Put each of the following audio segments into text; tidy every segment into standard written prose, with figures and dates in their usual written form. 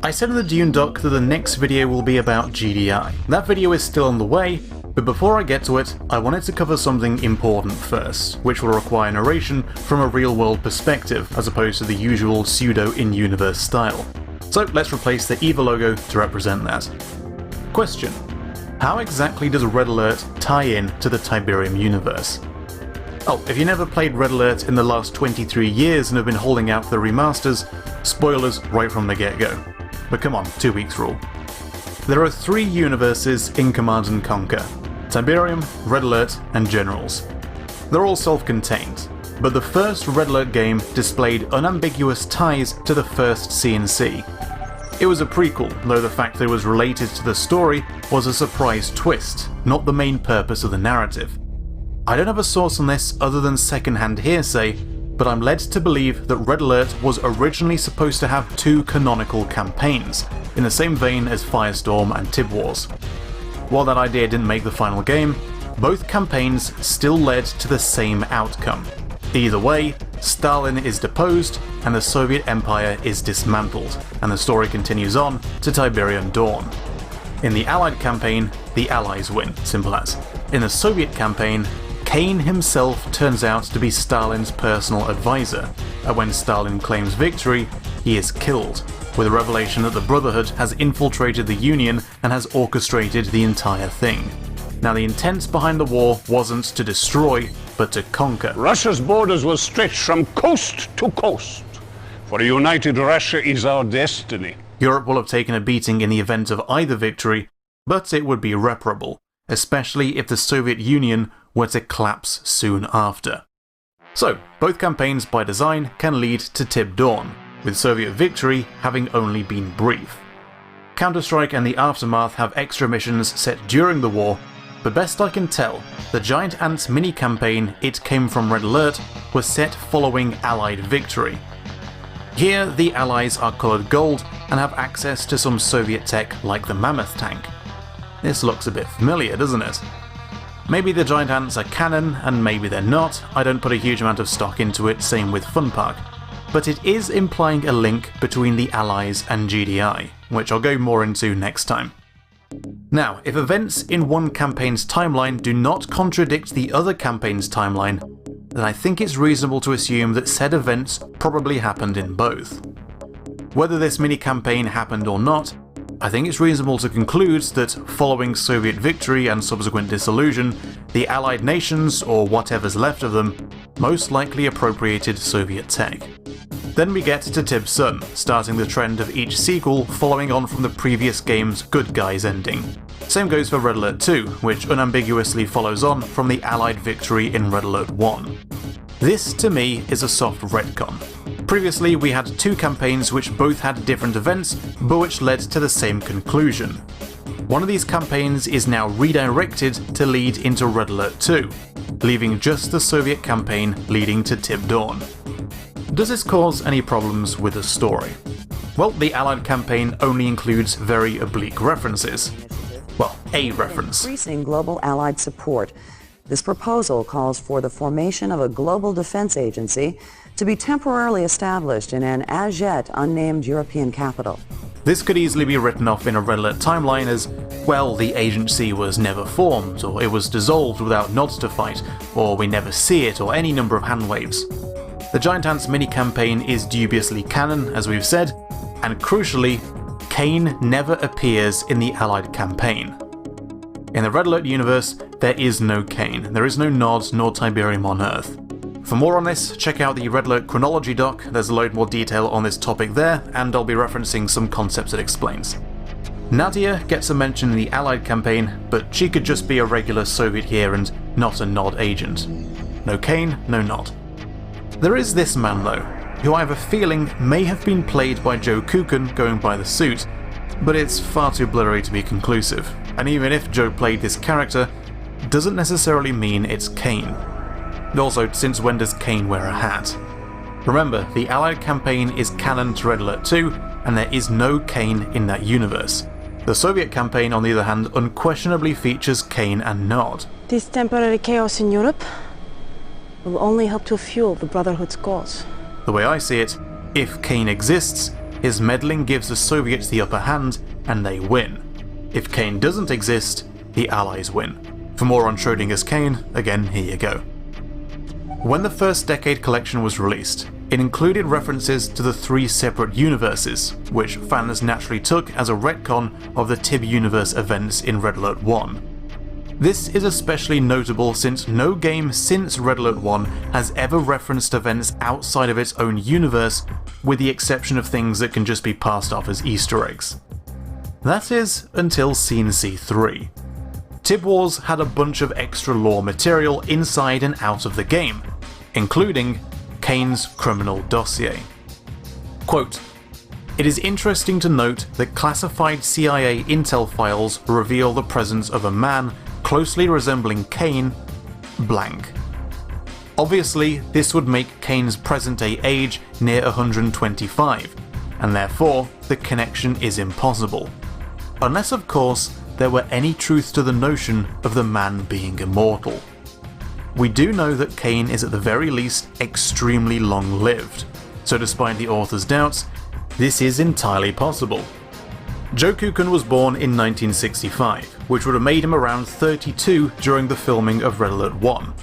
I said in the Dune doc that the next video will be about GDI. That video is still on the way, but before I get to it, I wanted to cover something important first, which will require narration from a real-world perspective, as opposed to the usual pseudo-in-universe style. So let's replace the EVA logo to represent that. Question: how exactly does Red Alert tie in to the Tiberium universe? Oh, if you never played Red Alert in the last 23 years and have been holding out for the remasters, spoilers right from the get-go. But come on, 2 weeks rule. There are 3 universes in Command & Conquer: Tiberium, Red Alert, and Generals. They're all self-contained, but the first Red Alert game displayed unambiguous ties to the first C&C. It was a prequel, though the fact that it was related to the story was a surprise twist, not the main purpose of the narrative. I don't have a source on this other than second-hand hearsay, but I'm led to believe that Red Alert was originally supposed to have 2 canonical campaigns, in the same vein as Firestorm and Tib Wars. While that idea didn't make the final game, both campaigns still led to the same outcome. Either way, Stalin is deposed and the Soviet Empire is dismantled, and the story continues on to Tiberium Dawn. In the Allied campaign, the Allies win, simple as. In the Soviet campaign, Kane himself turns out to be Stalin's personal advisor, and when Stalin claims victory, he is killed, with a revelation that the Brotherhood has infiltrated the Union and has orchestrated the entire thing. Now, the intent behind the war wasn't to destroy, but to conquer. Russia's borders will stretch from coast to coast, for a united Russia is our destiny. Europe will have taken a beating in the event of either victory, but it would be irreparable, especially if the Soviet Union were to collapse soon after. So, both campaigns by design can lead to Tib Dawn, with Soviet victory having only been brief. Counter-Strike and the Aftermath have extra missions set during the war, but best I can tell, the Giant Ants mini-campaign It Came From Red Alert was set following Allied victory. Here, the Allies are coloured gold and have access to some Soviet tech like the Mammoth tank. This looks a bit familiar, doesn't it? Maybe the Giant Ants are canon, and maybe they're not. I don't put a huge amount of stock into it, same with Funpark. But it is implying a link between the Allies and GDI, which I'll go more into next time. Now, if events in one campaign's timeline do not contradict the other campaign's timeline, then I think it's reasonable to assume that said events probably happened in both. Whether this mini-campaign happened or not, I think it's reasonable to conclude that following Soviet victory and subsequent dissolution, the Allied nations, or whatever's left of them, most likely appropriated Soviet tech. Then we get to Tib's Son, starting the trend of each sequel following on from the previous game's Good Guys ending. Same goes for Red Alert 2, which unambiguously follows on from the Allied victory in Red Alert 1. This, to me, is a soft retcon. Previously, we had 2 campaigns which both had different events, but which led to the same conclusion. One of these campaigns is now redirected to lead into Red Alert 2, leaving just the Soviet campaign leading to Tib Dawn. Does this cause any problems with the story? Well, the Allied campaign only includes very oblique references. Well, a reference. Increasing global Allied support. This proposal calls for the formation of a global defense agency to be temporarily established in an as-yet unnamed European capital. This could easily be written off in a Red Alert timeline as, well, the agency was never formed, or it was dissolved without nods to fight, or we never see it, or any number of handwaves. The Giant Ants mini-campaign is dubiously canon, as we've said, and crucially, Kane never appears in the Allied campaign. In the Red Alert universe, there is no Kane, there is no Nod nor Tiberium on Earth. For more on this, check out the Red Alert chronology doc, there's a load more detail on this topic there, and I'll be referencing some concepts it explains. Nadia gets a mention in the Allied campaign, but she could just be a regular Soviet here and not a Nod agent. No Kane, no Nod. There is this man though, who I have a feeling may have been played by Joe Kukan going by the suit, but it's far too blurry to be conclusive, and even if Joe played this character, doesn't necessarily mean it's Kane. Also, since when does Kane wear a hat? Remember, the Allied campaign is canon to Red Alert 2, and there is no Kane in that universe. The Soviet campaign, on the other hand, unquestionably features Kane and Nod. This temporary chaos in Europe will only help to fuel the Brotherhood's cause. The way I see it, if Kane exists, his meddling gives the Soviets the upper hand and they win. If Kane doesn't exist, the Allies win. For more on Schrodinger's Kane, again, here you go. When the first Decade collection was released, it included references to the 3 separate universes, which fans naturally took as a retcon of the Tib universe events in Red Alert 1. This is especially notable since no game since Red Alert 1 has ever referenced events outside of its own universe, with the exception of things that can just be passed off as Easter eggs. That is, until Scene C3. Tib Wars had a bunch of extra lore material inside and out of the game, including Kane's criminal dossier. Quote, "It is interesting to note that classified CIA intel files reveal the presence of a man closely resembling Kane, blank. Obviously, this would make Kane's present-day age near 125, and therefore the connection is impossible. Unless, of course, there were any truth to the notion of the man being immortal. We do know that Kane is at the very least extremely long-lived, so despite the author's doubts, this is entirely possible. Joe Kukan was born in 1965, which would have made him around 32 during the filming of Red Alert 1.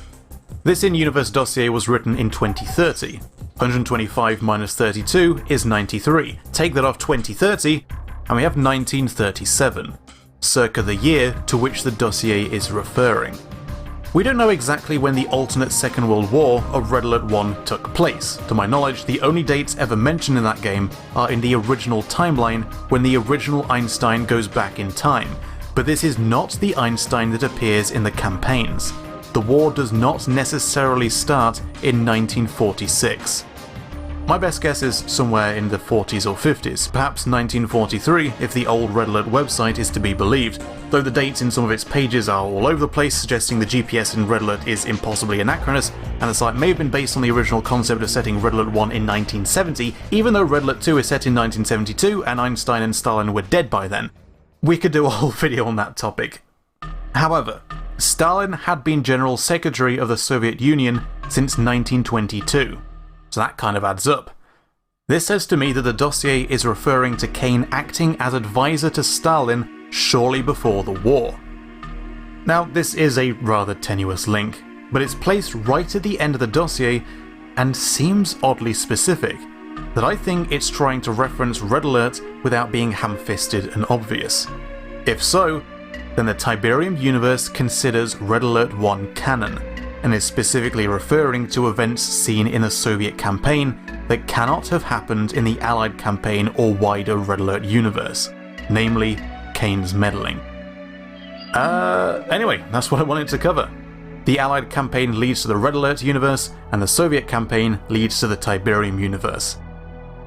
This in-universe dossier was written in 2030. 125 minus 32 is 93. Take that off 2030, and we have 1937, circa the year to which the dossier is referring. We don't know exactly when the alternate Second World War of Red Alert 1 took place. To my knowledge, the only dates ever mentioned in that game are in the original timeline when the original Einstein goes back in time, but this is not the Einstein that appears in the campaigns. The war does not necessarily start in 1946. My best guess is somewhere in the 40s or 50s, perhaps 1943 if the old Red Alert website is to be believed, though the dates in some of its pages are all over the place, suggesting the GPS in Red Alert is impossibly anachronous, and the site may have been based on the original concept of setting Red Alert 1 in 1970, even though Red Alert 2 is set in 1972 and Einstein and Stalin were dead by then. We could do a whole video on that topic. However, Stalin had been General Secretary of the Soviet Union since 1922. So that kind of adds up. This says to me that the dossier is referring to Kane acting as advisor to Stalin shortly before the war. Now, this is a rather tenuous link, but it's placed right at the end of the dossier and seems oddly specific, that I think it's trying to reference Red Alert without being ham-fisted and obvious. If so, then the Tiberium universe considers Red Alert 1 canon, and is specifically referring to events seen in the Soviet campaign that cannot have happened in the Allied campaign or wider Red Alert universe, namely Kane's meddling. Anyway, that's what I wanted to cover. The Allied campaign leads to the Red Alert universe, and the Soviet campaign leads to the Tiberium universe.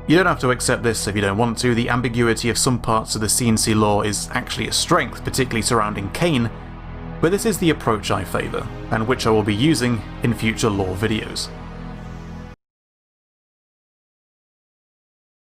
You don't have to accept this if you don't want to. The ambiguity of some parts of the CNC lore is actually a strength, particularly surrounding Kane, but this is the approach I favour, and which I will be using in future lore videos.